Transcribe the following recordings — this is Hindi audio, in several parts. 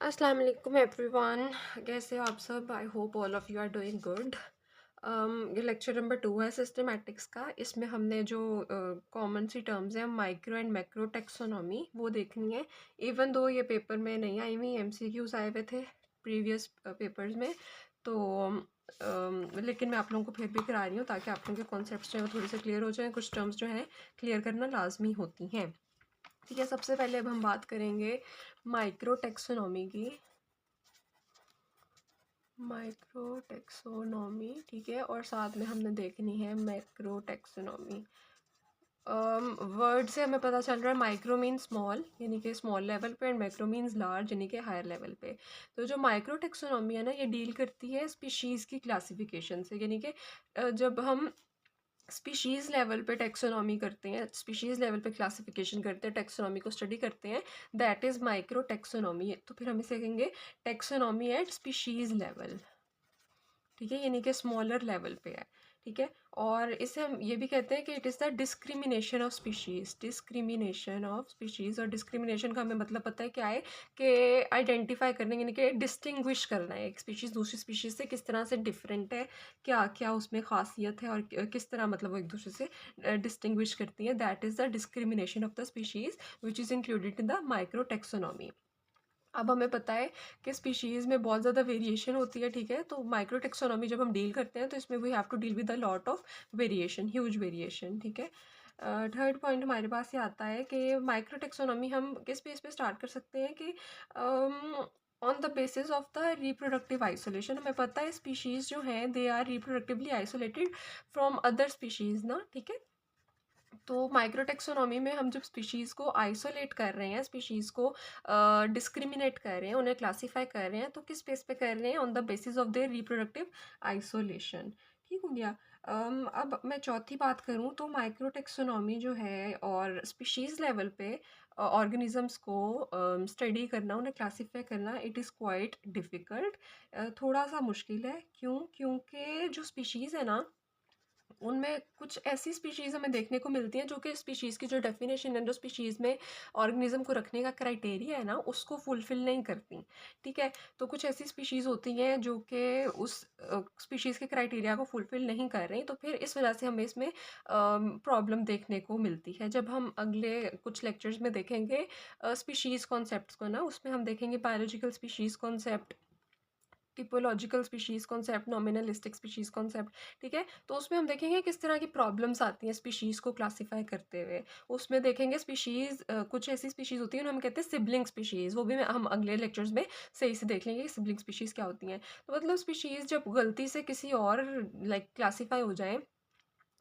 अस्सलाम वालेकुम एवरीवन। कैसे हो आप सब? I hope all of you are doing good. ये लेक्चर नंबर 2 है सिस्टमैटिक्स का। इसमें हमने जो कॉमन सी टर्म्स हैं माइक्रो एंड मैक्रो टेक्सोनॉमी वो देखनी है। इवन दो ये पेपर में नहीं आई हुई, एमसीक्यूज आए हुए थे प्रीवियस पेपर्स में, तो लेकिन मैं आप लोगों को फिर भी करा रही हूँ ताकि आप लोगों के कॉन्सेप्ट्स जो हैं वो थोड़े से क्लियर हो जाएँ। कुछ टर्म्स जो हैं क्लियर करना लाजमी होती हैं। ठीक है, सबसे पहले अब हम बात करेंगे माइक्रो टेक्सोनॉमी की। माइक्रो टेक्सोनॉमी, ठीक है, और साथ में हमने देखनी है मैक्रो टेक्सोनॉमी। वर्ड से हमें पता चल रहा है माइक्रो मीन स्मॉल यानी कि स्मॉल लेवल पे, एंड मैक्रो मीन्स लार्ज यानी कि हायर लेवल पे। तो जो माइक्रो टेक्सोनॉमी है ना, ये डील करती है स्पीशीज़ की क्लासिफिकेशन से, यानी कि जब हम स्पीशीज़ लेवल पे टेक्सोनॉमी करते हैं, स्पीशीज़ लेवल पे क्लासिफिकेशन करते हैं, टेक्सोनॉमी को स्टडी करते हैं, दैट इज़ माइक्रो टेक्सोनॉमी। तो फिर हम इसे कहेंगे टेक्सोनॉमी एट स्पीशीज़ लेवल। ठीक है, यानी कि स्मॉलर लेवल पे है। ठीक है, और इसे हम ये भी कहते हैं कि it is the discrimination of species. Discrimination of species, और डिस्क्रिमिनेशन का हमें मतलब पता है क्या है कि आइडेंटिफाई करना, यानी कि डिस्टिंग्विश करना है एक स्पीशीज़ दूसरी स्पीशीज़ से किस तरह से डिफरेंट है, क्या क्या उसमें खासियत है, और किस तरह मतलब वो एक दूसरे से डिस्टिंग्विश करती है। That is the discrimination of the species which is included in the micro taxonomy. अब हमें पता है कि स्पीशीज़ में बहुत ज़्यादा वेरिएशन होती है। ठीक है, तो माइक्रो टेक्सोनॉमी जब हम डील करते हैं तो इसमें we have to deal with a lot of variation, huge variation. ठीक है, थर्ड पॉइंट हमारे पास ये आता है कि माइक्रो टेक्सोनॉमी हम किस बेस पे स्टार्ट कर सकते हैं कि on the basis of the reproductive isolation. हमें पता है स्पीशीज़ जो हैं they are reproductively isolated from other species ना। ठीक है, तो माइक्रोटेक्सोनॉमी में हम जब स्पीशीज़ को आइसोलेट कर रहे हैं, स्पीशीज़ को डिस्क्रिमिनेट कर रहे हैं, उन्हें क्लासीफाई कर रहे हैं, तो किस बेस पे कर रहे हैं? On the basis of their reproductive isolation. ठीक हो गया। अब मैं चौथी बात करूँ तो माइक्रोटेक्सोनॉमी जो है और स्पीशीज़ लेवल पे ऑर्गेनिजम्स को स्टडी करना, उन्हें क्लासीफाई करना, इट इज़ क्वाइट डिफ़िकल्ट। थोड़ा सा मुश्किल है। क्यों? क्योंकि जो स्पीशीज़ है ना, उनमें कुछ ऐसी स्पीशीज़ हमें देखने को मिलती हैं जो कि स्पीशीज़ की जो डेफिनेशन है, जो स्पीशीज़ में ऑर्गेनिज्म को रखने का क्राइटेरिया है ना, उसको फुलफिल नहीं करती। ठीक है, तो कुछ ऐसी स्पीशीज़ होती हैं जो कि उस स्पीशीज़ के क्राइटेरिया को फुलफिल नहीं कर रही, तो फिर इस वजह से हमें इसमें प्रॉब्लम देखने को मिलती है। जब हम अगले कुछ लेक्चर्स में देखेंगे स्पीशीज़ कॉन्सेप्ट्स को ना, उसमें हम देखेंगे biological species concept, typological species concept, nominalistic species concept. ठीक है, तो उसमें हम देखेंगे किस तरह की प्रॉब्लम्स आती हैं स्पीशीज़ को क्लासीफाई करते हुए। उसमें देखेंगे स्पीशीज़ कुछ ऐसी स्पीशीज़ होती हैं उन्हें हम कहते हैं सिबलिंग स्पीशीज़, वो भी हम अगले लेक्चर्स में सही से देख लेंगे कि सिबलिंग स्पीशीज़ क्या होती हैं। तो मतलब स्पीशीज़ जब गलती से किसी और लाइक क्लासीफाई हो जाए,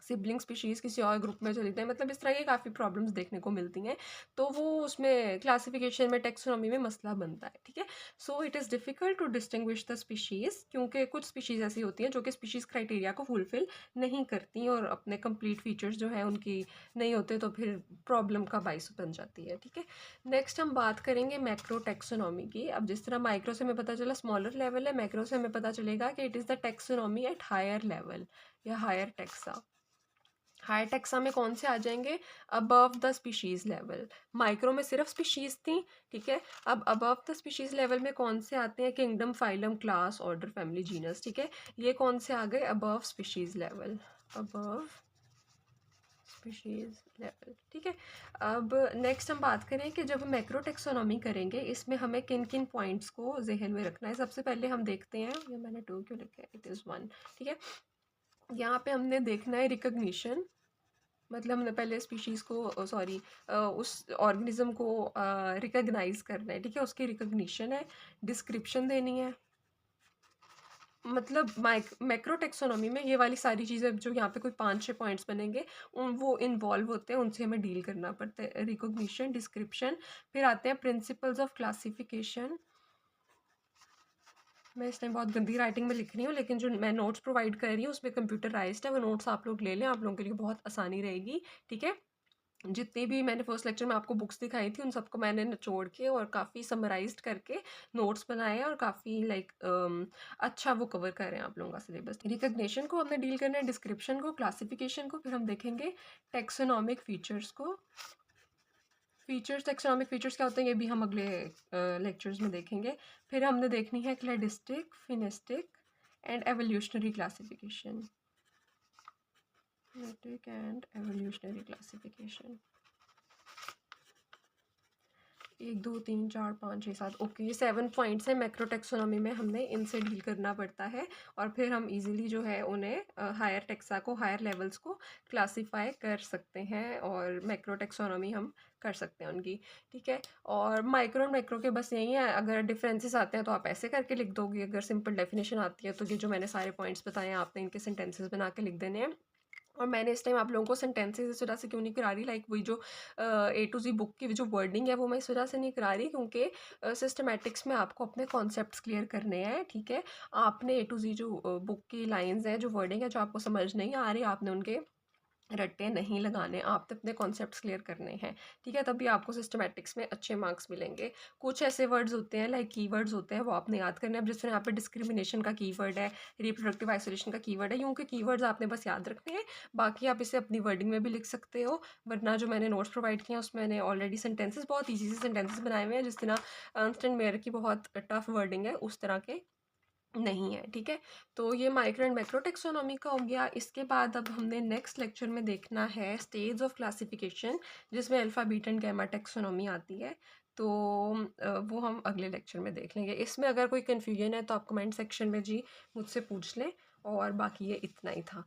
सिबलिंग स्पीशीज़ किसी और ग्रुप में चली जाए, मतलब इस तरह की काफ़ी प्रॉब्लम्स देखने को मिलती हैं, तो वो उसमें क्लासिफिकेशन में टेक्सोनॉमी में मसला बनता है। ठीक है, so it is difficult to distinguish the species, क्योंकि कुछ स्पीशीज़ ऐसी होती हैं जो कि स्पीशीज़ क्राइटेरिया को फुलफ़िल नहीं करती और अपने कंप्लीट फीचर्स जो हैं उनकी नहीं होते, तो फिर प्रॉब्लम का बाइस बन जाती है। ठीक है, नेक्स्ट हम बात करेंगे मैक्रो टेक्सोनॉमी की। अब जिस तरह माइक्रो से हमें पता चला स्मॉलर लेवल है, मैक्रो से हमें पता चलेगा कि it is the taxonomy at higher level या हायर टेक्सा। हायर टेक्सा में कौन से आ जाएंगे? Above the species level. Micro में सिर्फ स्पीशीज़ थी। ठीक है, अब अबव द स्पीशीज़ लेवल में कौन से आते हैं? Kingdom, phylum, class, order, family, genus. ठीक है, ये कौन से आ गए? Above species level. Above species level. ठीक है, अब नेक्स्ट हम बात करें कि जब मैक्रो टेक्सोनॉमी करेंगे इसमें हमें किन किन पॉइंट्स को जहन में रखना है। सबसे पहले हम देखते हैं, ये मैंने 2 क्यों लिखा है, इट इज़ 1। ठीक है, यहाँ पे हमने देखना है रिकग्निशन, मतलब हमने पहले स्पीशीज़ को सॉरी उस ऑर्गेनिज्म को रिकग्नाइज करना है। ठीक है, उसकी रिकग्निशन है, डिस्क्रिप्शन देनी है। मतलब मैक्रो टेक्सोनॉमी में ये वाली सारी चीज़ें जो यहाँ पे कोई 5-6 पॉइंट्स बनेंगे उन वो इन्वॉल्व होते हैं, उनसे हमें डील करना पड़ता है। रिकॉग्निशन, डिस्क्रिप्शन, फिर आते हैं प्रिंसिपल्स ऑफ क्लासिफिकेशन। मैं इस टाइम बहुत गंदी राइटिंग में लिख रही हूँ, लेकिन जो मैं नोट्स प्रोवाइड कर रही हूँ उसमें कंप्यूटराइज्ड है, वो नोट्स आप लोग ले लें, आप लोगों के लिए बहुत आसानी रहेगी। ठीक है, जितनी भी मैंने फर्स्ट लेक्चर में आपको बुक्स दिखाई थी उन सबको मैंने निचोड़ के और काफ़ी समराइज्ड करके नोट्स बनाए हैं, और काफ़ी लाइक अच्छा वो कवर कर रहे हैं आप लोगों का सिलेबस। रिकग्निशन को हमने डील करना है, डिस्क्रिप्शन को, क्लासिफिकेशन को, फिर हम देखेंगे टेक्सोनॉमिक फीचर्स को, फीचर्स, टैक्सोनॉमिक फीचर्स क्या होते हैं, ये भी हम अगले लेक्चर्स में देखेंगे। फिर हमने देखनी है cladistic, phenetic and evolutionary classification. Cladistic and evolutionary classification, 1 2 3 4 5 6 7, okay, ये 7 पॉइंट्स हैं मैक्रो टेक्सोनॉमी में, हमने इनसे डील करना पड़ता है। और फिर हम इजीली जो है उन्हें हायर टेक्सा को, हायर लेवल्स को क्लासीफाई कर सकते हैं और मैक्रो टेक्सोनॉमी हम कर सकते हैं उनकी। ठीक है, और माइक्रो और मैक्रो के बस यही है, अगर डिफरेंसेस आते हैं तो आप ऐसे करके लिख दोगे, अगर सिंपल डेफिनेशन आती है तो ये जो मैंने सारे पॉइंट्स बताए हैं आपने इनके सेंटेंसेस बना के लिख देने हैं। और मैंने इस टाइम आप लोगों को सेंटेंसेस इस वजह से क्यों नहीं करा रही, लाइक वही जो ए टू जी बुक की जो वर्डिंग है वो मैं इस वजह से नहीं करा रही क्योंकि सिस्टमैटिक्स में आपको अपने कॉन्सेप्ट्स क्लियर करने हैं। ठीक है, आपने ए टू जी जो बुक की लाइंस हैं, जो वर्डिंग है, जो आपको समझ नहीं आ रही, आपने उनके रट्टे नहीं लगाने, आपने अपने कॉन्सेप्ट्स क्लियर करने हैं। ठीक है, तभी आपको सिस्टमैटिक्स में अच्छे मार्क्स मिलेंगे। कुछ ऐसे वर्ड्स होते हैं, लाइक कीवर्ड्स होते हैं, वो आपने याद करने हैं। अब जिस तरह यहाँ पे डिस्क्रिमिनेशन का कीवर्ड है, रिप्रोडक्टिव आइसोलेशन का कीवर्ड है, यूँ के कीवर्ड्स आपने बस याद रखने हैं। बाकी आप इसे अपनी वर्डिंग में भी लिख सकते हो, वरना जो मैंने नोट्स प्रोवाइड किए हैं उसमें मैंने ऑलरेडी सेंटेंसेस, बहुत ईजी से सेंटेंसेस बनाए हुए हैं, जिस तरह अर्नस्ट एंड मेयर की बहुत टफ वर्डिंग है उस तरह के नहीं है। ठीक है, तो ये माइक्रो एंड मैक्रो टेक्सोनॉमी का हो गया। इसके बाद अब हमने नेक्स्ट लेक्चर में देखना है स्टेज ऑफ क्लासिफिकेशन, जिसमें alpha beta and gamma taxonomy आती है। तो वो हम अगले लेक्चर में देख लेंगे। इसमें अगर कोई कन्फ्यूजन है तो आप कमेंट सेक्शन में जी मुझसे पूछ लें, और बाकी ये इतना ही था।